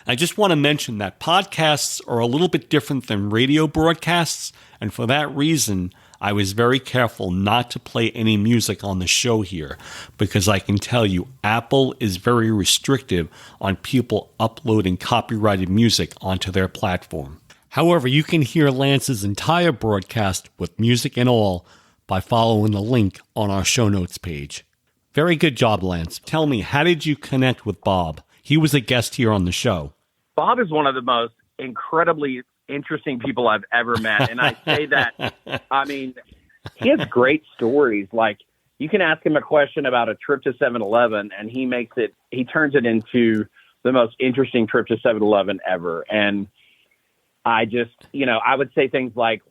I just want to mention that podcasts are a little bit different than radio broadcasts, and for that reason, I was very careful not to play any music on the show here, because I can tell you, Apple is very restrictive on people uploading copyrighted music onto their platform. However, you can hear Lance's entire broadcast with music and all by following the link on our show notes page. Very good job, Lance. Tell me, how did you connect with Bob? He was a guest here on the show.
Bob is one of the most incredibly interesting people I've ever met. And I say that, I mean, he has great stories. Like, you can ask him a question about a trip to 7-Eleven and he turns it into the most interesting trip to 7-Eleven ever. And I just, I would say things like,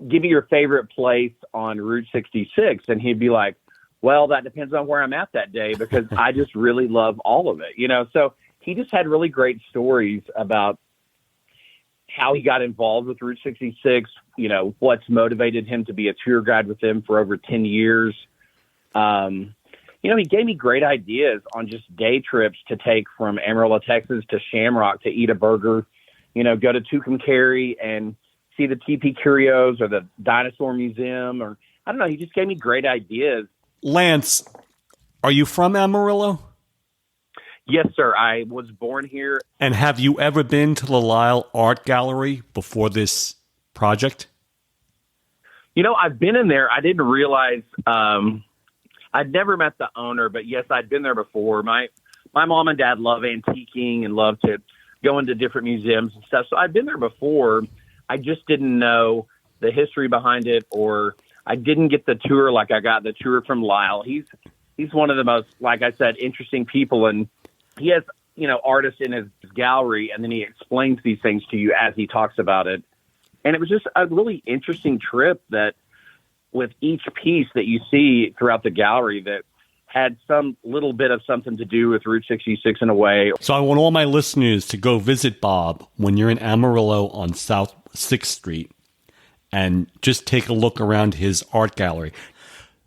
give me your favorite place on Route 66. And he'd be like, well, that depends on where I'm at that day, because I just really love all of it, So he just had really great stories about how he got involved with Route 66, what's motivated him to be a tour guide with them for over 10 years. He gave me great ideas on just day trips to take from Amarillo, Texas to Shamrock to eat a burger, go to Tucumcari and see the TP Curios or the Dinosaur Museum, or I don't know. He just gave me great ideas.
Lance, are you from Amarillo?
Yes, sir. I was born here.
And have you ever been to the Lyle Art Gallery before this project?
I've been in there. I didn't realize I'd never met the owner, but yes, I'd been there before. My mom and dad love antiquing and love to go into different museums and stuff. So I'd been there before. I just didn't know the history behind it, or I didn't get the tour like I got the tour from Lyle. He's one of the most, like I said, interesting people, and he has, artists in his gallery, and then he explains these things to you as he talks about it. And it was just a really interesting trip that with each piece that you see throughout the gallery that had some little bit of something to do with Route 66 in a way.
So I want all my listeners to go visit Bob when you're in Amarillo on South 6th Street and just take a look around his art gallery.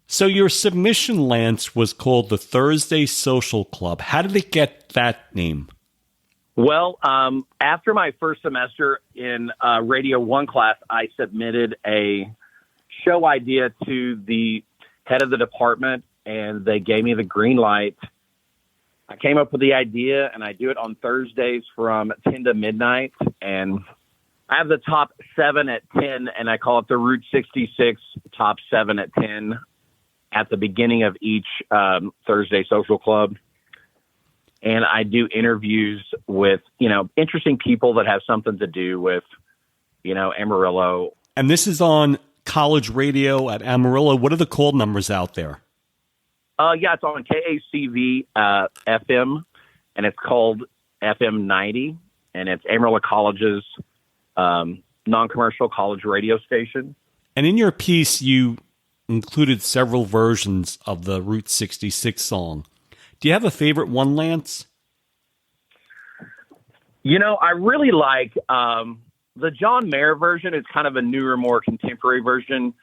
So your submission, Lance, was called the Thursday Social Club. How did it get that name?
Well, after my first semester in Radio 1 class, I submitted a show idea to the head of the department, and they gave me the green light. I came up with the idea, and I do it on Thursdays from 10 to midnight, and I have the top 7 at 10, and I call it the Route 66 top 7 at 10 at the beginning of each Thursday Social Club. And I do interviews with, interesting people that have something to do with, Amarillo.
And this is on college radio at Amarillo. What are the call numbers out there?
Yeah, it's on KACV FM, and it's called FM 90, and it's Amarillo College's non-commercial college radio station.
And in your piece, you included several versions of the Route 66 song. Do you have a favorite one, Lance?
I really like the John Mayer version. It's kind of a newer, more contemporary version.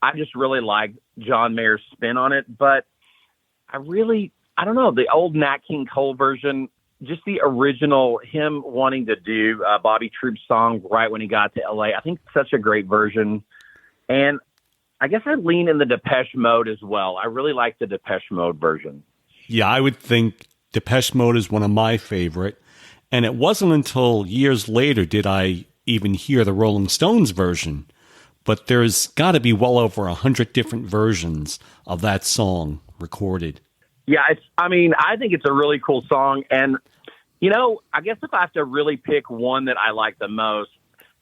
I just really like John Mayer's spin on it, but I don't know, the old Nat King Cole version, just the original, him wanting to do Bobby Troupe's song right when he got to LA. I think it's such a great version. And I guess I lean in the Depeche Mode as well. I really like the Depeche Mode version.
Yeah, I would think Depeche Mode is one of my favorite. And it wasn't until years later did I even hear the Rolling Stones version. But there's got to be well over 100 different versions of that song recorded.
Yeah, I think it's a really cool song. And, I guess if I have to really pick one that I like the most,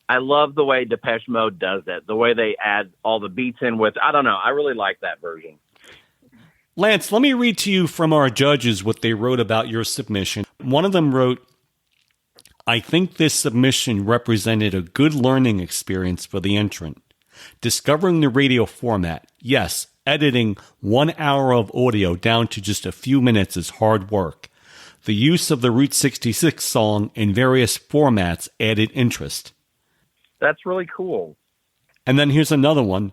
I love the way Depeche Mode does it, the way they add all the beats in with, I don't know, I really like that version.
Lance, let me read to you from our judges what they wrote about your submission. One of them wrote, I think this submission represented a good learning experience for the entrant. Discovering the radio format, yes, editing 1 hour of audio down to just a few minutes is hard work. The use of the Route 66 song in various formats added interest.
That's really cool.
And then here's another one.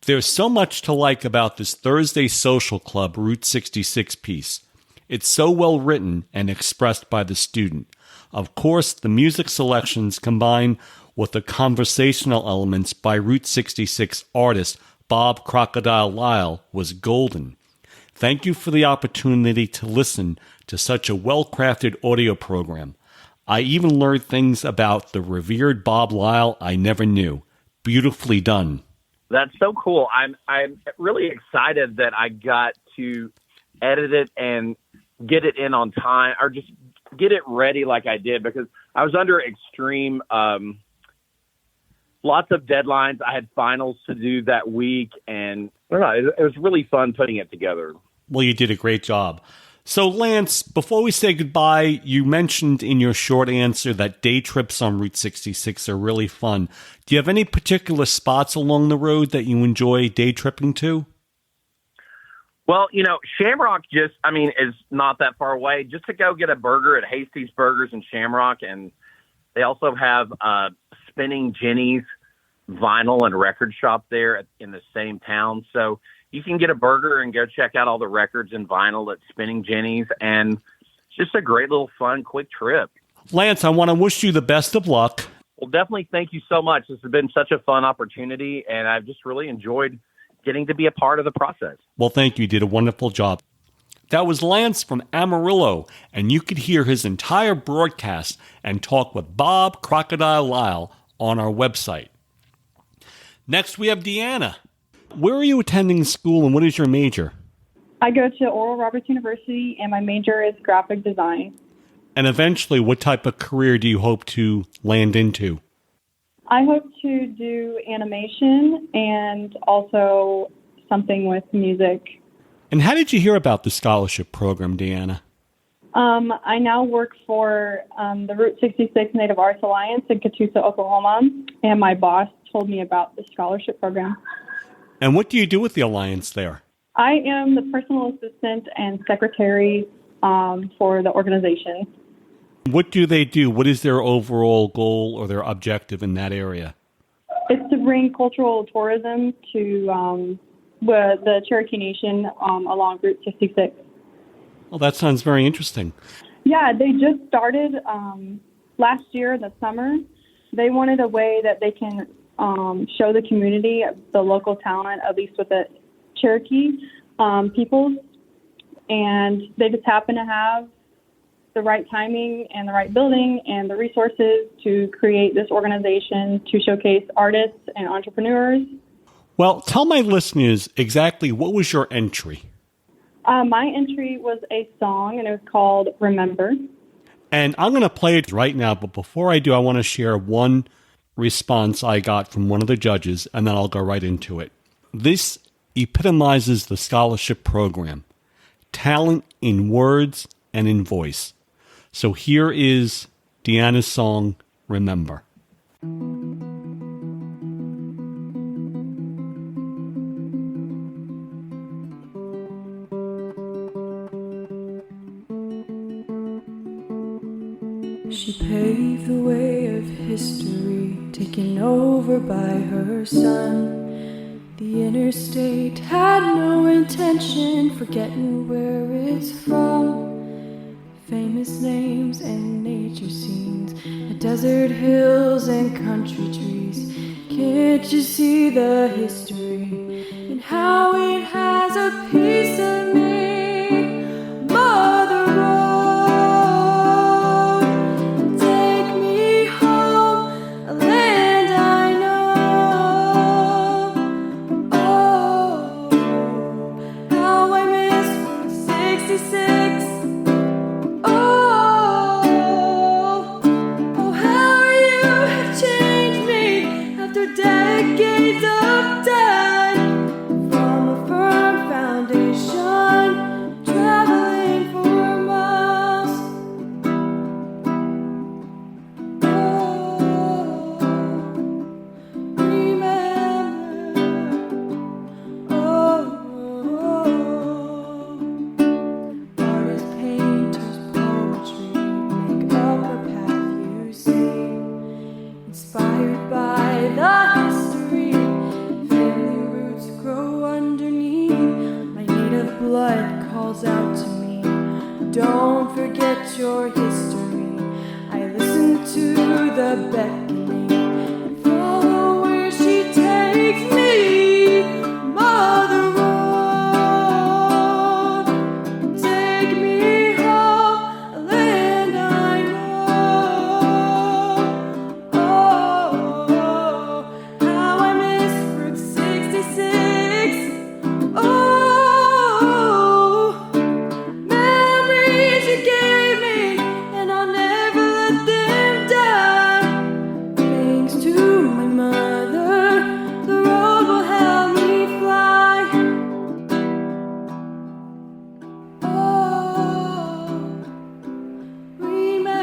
There's so much to like about this Thursday Social Club Route 66 piece. It's so well written and expressed by the student. Of course, the music selections combine with the conversational elements by Route 66 artist Bob Crocodile Lyle was golden. Thank you for the opportunity to listen to such a well-crafted audio program. I even learned things about the revered Bob Lyle I never knew. Beautifully done.
That's so cool. I'm really excited that I got to edit it and get it in on time, or just get it ready like I did, because I was under extreme, lots of deadlines. I had finals to do that week, and I don't know, it was really fun putting it together.
Well, you did a great job. So, Lance, before we say goodbye, you mentioned in your short answer that day trips on Route 66 are really fun. Do you have any particular spots along the road that you enjoy day tripping to?
Well, Shamrock is not that far away. Just to go get a burger at Hasty's Burgers in Shamrock, and they also have Spinning Jenny's vinyl and record shop there in the same town. So you can get a burger and go check out all the records and vinyl at Spinning Jenny's, and it's just a great little fun, quick trip.
Lance, I want to wish you the best of luck.
Well, definitely thank you so much. This has been such a fun opportunity, and I've just really enjoyed getting to be a part of the process.
Well, thank you. You did a wonderful job. That was Lance from Amarillo, and you could hear his entire broadcast and talk with Bob Crocodile Lyle on our website. Next, we have Deanna. Where are you attending school, and what is your major?
I go to Oral Roberts University, and my major is graphic design.
And eventually, what type of career do you hope to land into?
I hope to do animation and also something with music.
And how did you hear about the scholarship program, Deanna?
I now work for the Route 66 Native Arts Alliance in Catoosa, Oklahoma, and my boss told me about the scholarship program.
And what do you do with the Alliance there?
I am the personal assistant and secretary for the organization.
What do they do? What is their overall goal or their objective in that area?
It's to bring cultural tourism to the Cherokee Nation along Route 66.
Well, that sounds very interesting.
Yeah, they just started last year in the summer. They wanted a way that they can show the community the local talent, at least with the Cherokee peoples. And they just happen to have the right timing and the right building and the resources to create this organization to showcase artists and entrepreneurs.
Well, tell my listeners exactly what was your entry.
My entry was a song, and it was called Remember.
And I'm going to play it right now, but before I do, I want to share one response I got from one of the judges, and then I'll go right into it. This epitomizes the scholarship program, talent in words and in voice. So here is Deanna's song, Remember.
She paved the way of history, taken over by her son. The interstate had no intention, forgetting where it's from. Famous names and nature scenes, the desert hills and country trees. Can't you see the history and how it has a piece of me? Mother Road, take me home, a land I know. Oh, how I miss Route 66. Decades of time from a firm foundation, traveling for miles. Oh, remember. Oh, artists, painters, poetry make up a path you see, inspired by the history, family roots grow underneath. My native blood calls out to me, don't forget your history. I listen to the beckoning and follow where she takes me. Mother Road, take me home, a land I know. Oh, how I miss Route 66. Oh, memories you gave me, and I'll never let them die. Thanks to my mother, the road will help me fly. Oh, remember.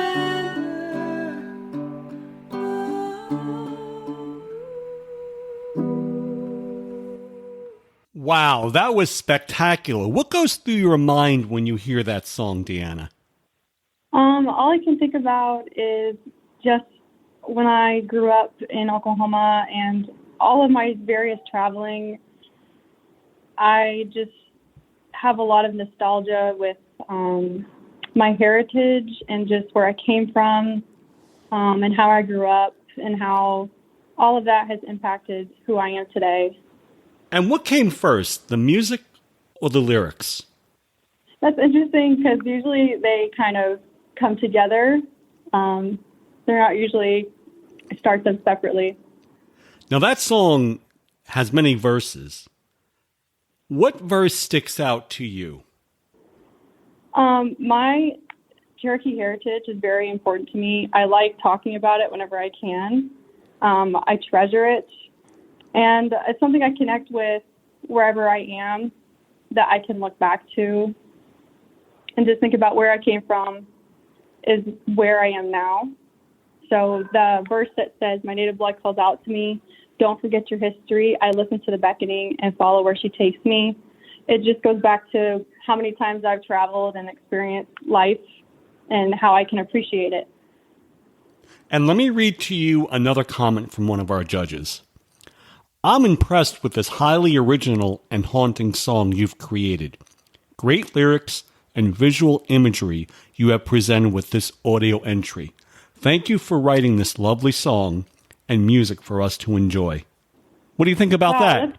Wow, that was spectacular. What goes through your mind when you hear that song, Deanna?
All I can think about is just when I grew up in Oklahoma and all of my various traveling. I just have a lot of nostalgia with my heritage and just where I came from and how I grew up and how all of that has impacted who I am today.
And what came first, the music or the lyrics?
That's interesting because usually they kind of come together. They're not usually start them separately.
Now that song has many verses. What verse sticks out to you?
My Cherokee heritage is very important to me. I like talking about it whenever I can. I treasure it. And it's something I connect with wherever I am that I can look back to and just think about where I came from is where I am now. So the verse that says, my native blood calls out to me, don't forget your history. I listen to the beckoning and follow where she takes me. it just goes back to how many times I've traveled and experienced life and how I can appreciate it.
And let me read to you another comment from one of our judges. I'm impressed with this highly original and haunting song you've created. Great lyrics and visual imagery you have presented with this audio entry. Thank you for writing this lovely song and music for us to enjoy. What do you think about that?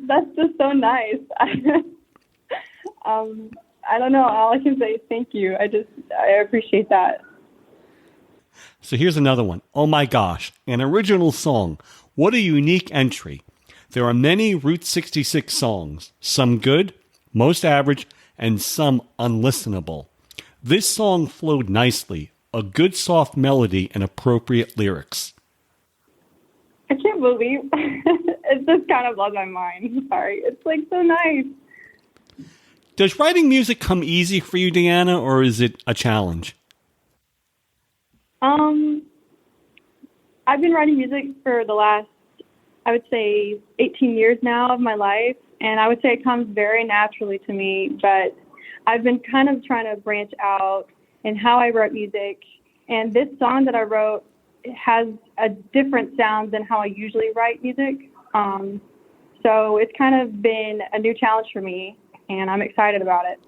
That's just so nice. I don't know. All I can say is thank you. I appreciate that.
So here's another one. Oh my gosh, an original song. What a unique entry. There are many Route 66 songs, some good, most average, and some unlistenable. This song flowed nicely, a good soft melody and appropriate lyrics.
I can't believe it just kind of blows my mind. Sorry. It's like so nice.
Does writing music come easy for you, Deanna, or is it a challenge?
I've been writing music for the last, I would say, 18 years now of my life, and I would say it comes very naturally to me, but I've been kind of trying to branch out in how I wrote music, and this song that I wrote has a different sound than how I usually write music. So it's kind of been a new challenge for me, and I'm excited about it.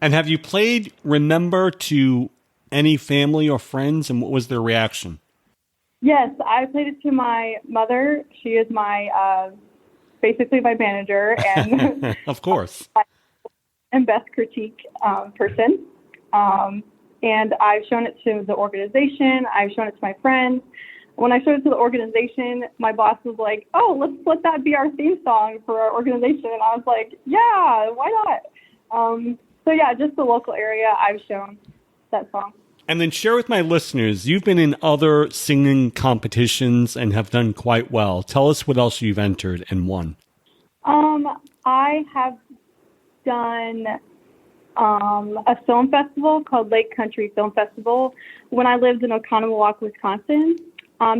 And have you played Remember to any family or friends, and what was their reaction?
Yes, I played it to my mother. She is my, basically my manager and
of course,
and best critique person. And I've shown it to the organization. I've shown it to my friends. When I showed it to the organization, my boss was like, "Oh, let's let that be our theme song for our organization." And I was like, "Yeah, why not?" So yeah, just the local area, I've shown that song.
And then share with my listeners, you've been in other singing competitions and have done quite well. Tell us what else you've entered and won.
I have done a film festival called Lake Country Film Festival when I lived in Oconomowoc, Wisconsin.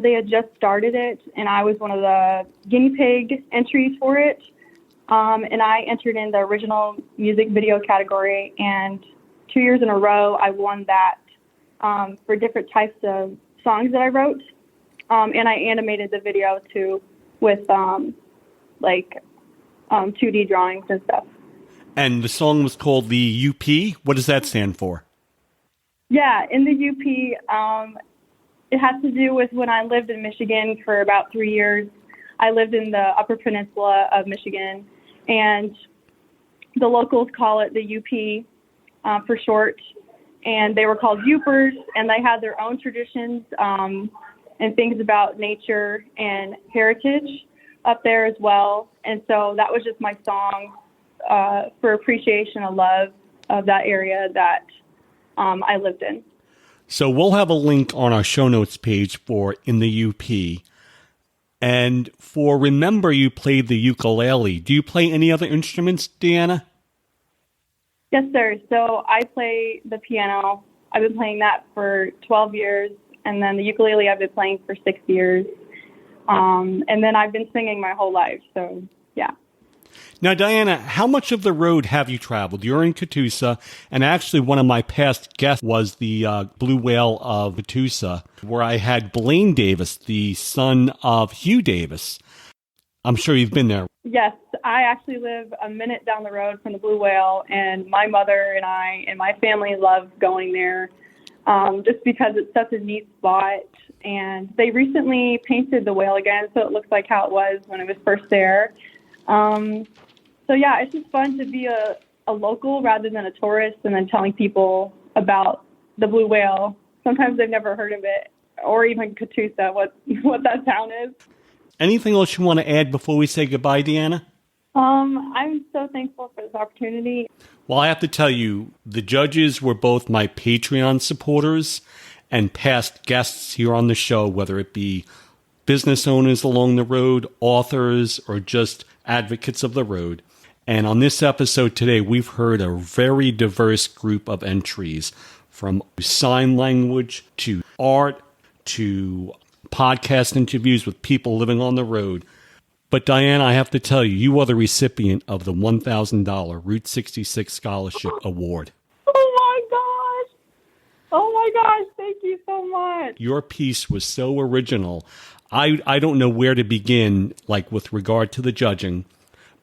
They had just started it, and I was one of the guinea pig entries for it. And I entered in the original music video category, and 2 years in a row, I won that for different types of songs that I wrote. And I animated the video too with 2D drawings and stuff.
And the song was called the UP. What does that stand for?
Yeah, in the UP, it has to do with when I lived in Michigan for about 3 years. I lived in the Upper Peninsula of Michigan, and the locals call it the UP for short. And they were called Upers, and they had their own traditions and things about nature and heritage up there as well. And so that was just my song for appreciation and love of that area that I lived in.
So we'll have a link on our show notes page for In the UP. And for Remember, you played the ukulele. Do you play any other instruments, Deanna?
Yes, sir. So I play the piano. I've been playing that for 12 years. And then the ukulele I've been playing for 6 years. And then I've been singing my whole life. So, yeah.
Now, Diana, how much of the road have you traveled? You're in Catoosa, and actually one of my past guests was the Blue Whale of Catoosa, where I had Blaine Davis, the son of Hugh Davis. I'm sure you've been there.
Yes, I actually live a minute down the road from the Blue Whale, and my mother and I and my family love going there just because it's such a neat spot. And they recently painted the whale again, so it looks like how it was when it was first there. So yeah, it's just fun to be a local rather than a tourist, and then telling people about the Blue Whale. Sometimes they've never heard of it, or even Catoosa, what that town is.
Anything else you want to add before we say goodbye, Deanna?
I'm so thankful for this opportunity.
Well, I have to tell you, the judges were both my Patreon supporters and past guests here on the show, whether it be business owners along the road, authors, or just advocates of the road. And on this episode today, we've heard a very diverse group of entries, from sign language to art to podcast interviews with people living on the road. But Diana, I have to tell you, you are the recipient of the $1,000 Route 66 Scholarship Award.
Oh my gosh, thank you so much.
Your piece was so original. I don't know where to begin, like with regard to the judging,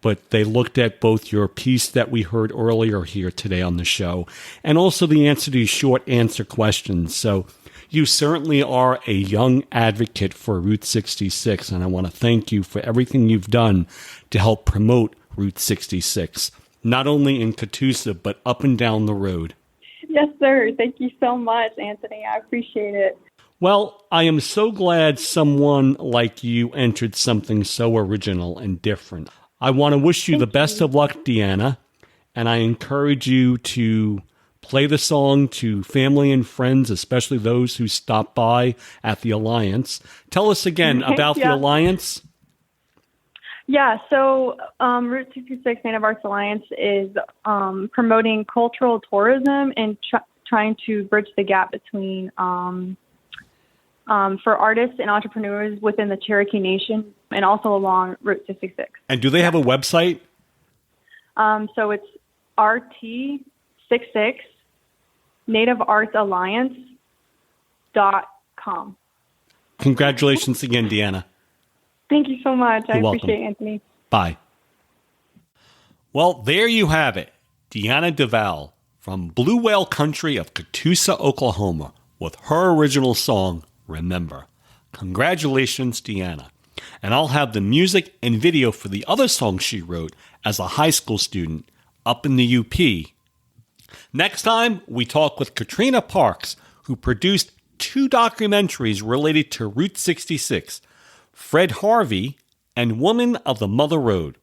but they looked at both your piece that we heard earlier here today on the show and also the answer to these short answer questions. So you certainly are a young advocate for Route 66, and I want to thank you for everything you've done to help promote Route 66, not only in Catoosa, but up and down the road.
Yes, sir. Thank you so much, Anthony. I appreciate it.
Well, I am so glad someone like you entered something so original and different. I want to wish you the best of luck, Deanna, and I encourage you to play the song to family and friends, especially those who stop by at the Alliance. Tell us again about the Alliance.
Yeah, so Route 66 Native Arts Alliance is promoting cultural tourism and trying to bridge the gap between for artists and entrepreneurs within the Cherokee Nation and also along Route 66.
And do they have a website?
So it's RT66 NativeArtsAlliance.com.
Congratulations again, Deanna.
Thank you so much.
You're welcome.
Appreciate it, Anthony.
Bye. Well, there you have it. Deanna DeVal from Blue Whale Country of Catoosa, Oklahoma, with her original song, Remember. Congratulations, Deanna. And I'll have the music and video for the other song she wrote as a high school student up in the UP. Next time, we talk with Katrina Parks, who produced 2 documentaries related to Route 66, Fred Harvey and Woman of the Mother Road.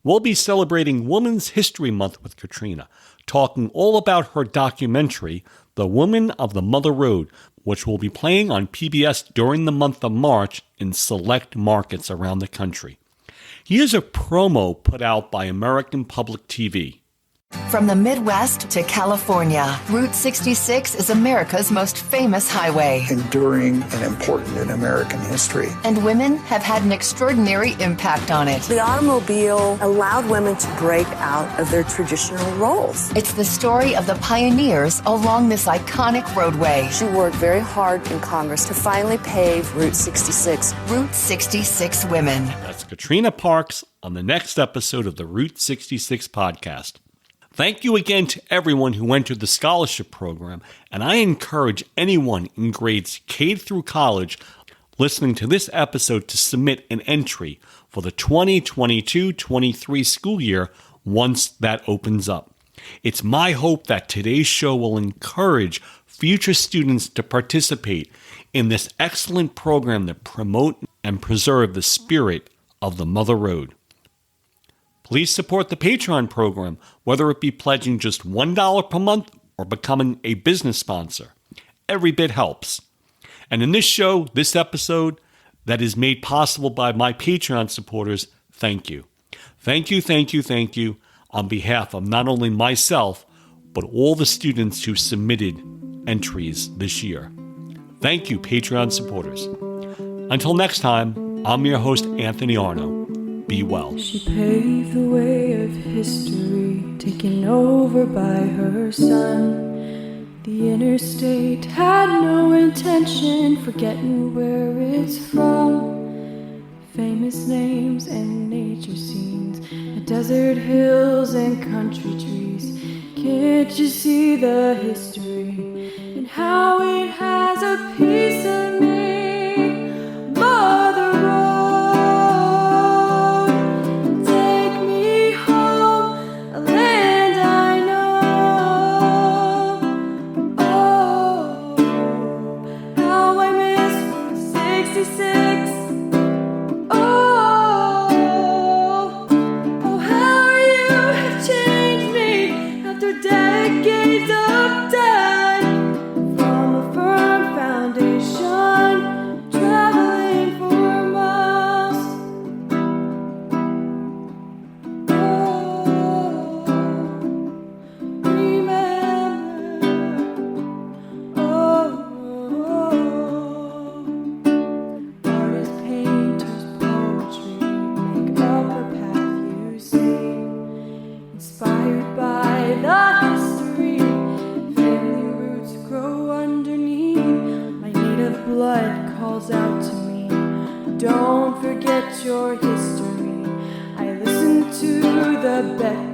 We'll be celebrating Women's History Month with Katrina, talking all about her documentary, The Woman of the Mother Road, which will be playing on PBS during the month of March in select markets around the country. Here's a promo put out by American Public TV.
From the Midwest to California, Route 66 is America's most famous highway.
Enduring and important in American history.
And women have had an extraordinary impact on it.
The automobile allowed women to break out of their traditional roles.
It's the story of the pioneers along this iconic roadway.
She worked very hard in Congress to finally pave Route 66.
Route 66 Women.
That's Katrina Parks on the next episode of the Route 66 podcast. Thank you again to everyone who entered the scholarship program, and I encourage anyone in grades K through college listening to this episode to submit an entry for the 2022-23 school year once that opens up. It's my hope that today's show will encourage future students to participate in this excellent program that promote and preserve the spirit of the Mother Road. Please support the Patreon program, whether it be pledging just $1 per month or becoming a business sponsor. Every bit helps. And in this show, this episode, that is made possible by my Patreon supporters, thank you. Thank you, thank you, thank you on behalf of not only myself, but all the students who submitted entries this year. Thank you, Patreon supporters. Until next time, I'm your host, Anthony Arno. Be well.
She paved the way of history, taken over by her son. The interstate had no intention, forgetting where it's from. Famous names and nature scenes, desert hills and country trees. Can't you see the history and how it has a piece of me? Mother Road. Decades of time from a firm foundation. blood calls out to me. Don't forget your history. I listen to the beck